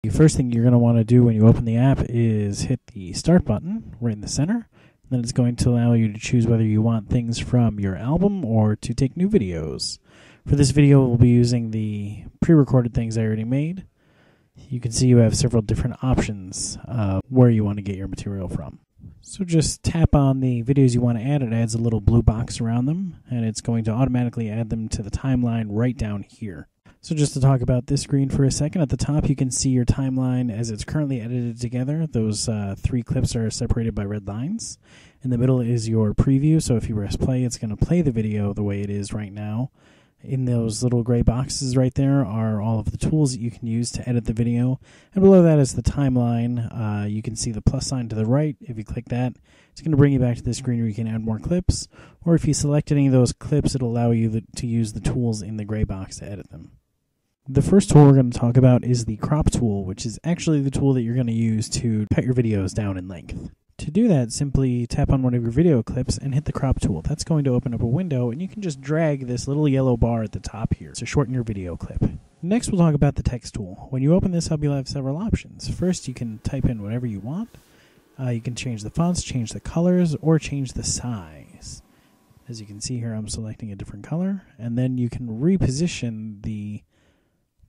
The first thing you're going to want to do when you open the app is hit the Start button right in the center. Then it's going to allow you to choose whether you want things from your album or to take new videos. For this video, we'll be using the pre-recorded things I already made. You can see you have several different options where you want to get your material from. So just tap on the videos you want to add. It adds a little blue box around them, and it's going to automatically add them to the timeline right down here. So just to talk about this screen for a second, at the top you can see your timeline as it's currently edited together. Those 3 clips are separated by red lines. In the middle is your preview, so if you press play, it's going to play the video the way it is right now. In those little gray boxes right there are all of the tools that you can use to edit the video. And below that is the timeline. You can see the plus sign to the right. If you click that, it's going to bring you back to the screen where you can add more clips. Or if you select any of those clips, it'll allow you to use the tools in the gray box to edit them. The first tool we're going to talk about is the crop tool, which is actually the tool that you're going to use to cut your videos down in length. To do that, simply tap on one of your video clips and hit the crop tool. That's going to open up a window, and you can just drag this little yellow bar at the top here to shorten your video clip. Next, we'll talk about the text tool. When you open this up, you'll have several options. First, you can type in whatever you want. You can change the fonts, change the colors, or change the size. As you can see here, I'm selecting a different color, and then you can reposition the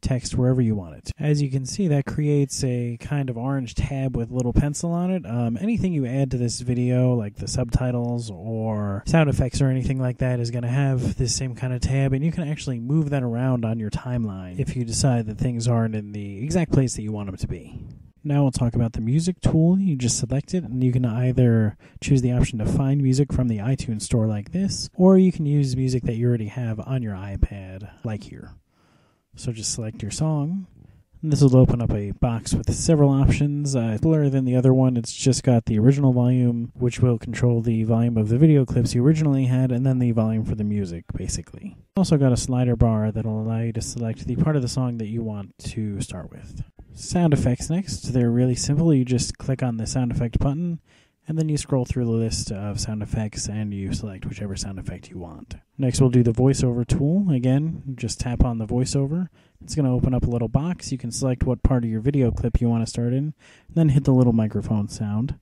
text wherever you want it. As you can see, that creates a kind of orange tab with a little pencil on it. Anything you add to this video, like the subtitles or sound effects or anything like that, is going to have this same kind of tab, and you can actually move that around on your timeline if you decide that things aren't in the exact place that you want them to be. Now we'll talk about the music tool. You just select it, and you can either choose the option to find music from the iTunes store like this, or you can use music that you already have on your iPad, like here. So just select your song, and this will open up a box with several options. Simpler than the other one, it's just got the original volume, which will control the volume of the video clips you originally had, and then the volume for the music, basically. Also got a slider bar that will allow you to select the part of the song that you want to start with. Sound effects next. They're really simple. You just click on the sound effect button, and then you scroll through the list of sound effects and you select whichever sound effect you want. Next, we'll do the voiceover tool. Again, just tap on the voiceover. It's going to open up a little box. You can select what part of your video clip you want to start in, and then hit the little microphone sound.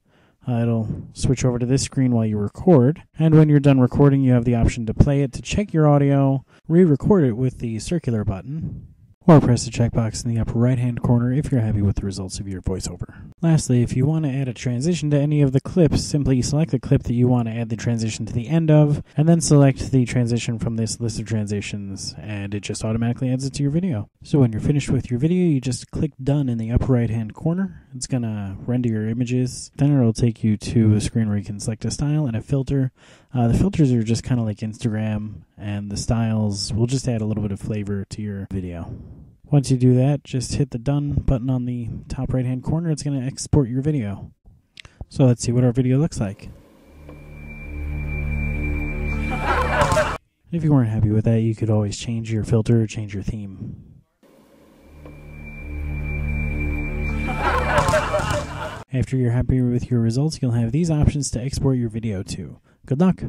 It'll switch over to this screen while you record, and when you're done recording, you have the option to play it. To check your audio, re-record it with the circular button, or press the checkbox in the upper right-hand corner if you're happy with the results of your voiceover. Lastly, if you want to add a transition to any of the clips, simply select the clip that you want to add the transition to the end of, and then select the transition from this list of transitions, and it just automatically adds it to your video. So when you're finished with your video, you just click Done in the upper right-hand corner. It's going to render your images. Then it'll take you to a screen where you can select a style and a filter. The filters are just kind of like Instagram, and the styles will just add a little bit of flavor to your video. Once you do that, just hit the Done button on the top right-hand corner. It's going to export your video. So let's see what our video looks like. If you weren't happy with that, you could always change your filter or change your theme. After you're happy with your results, you'll have these options to export your video to. Good luck!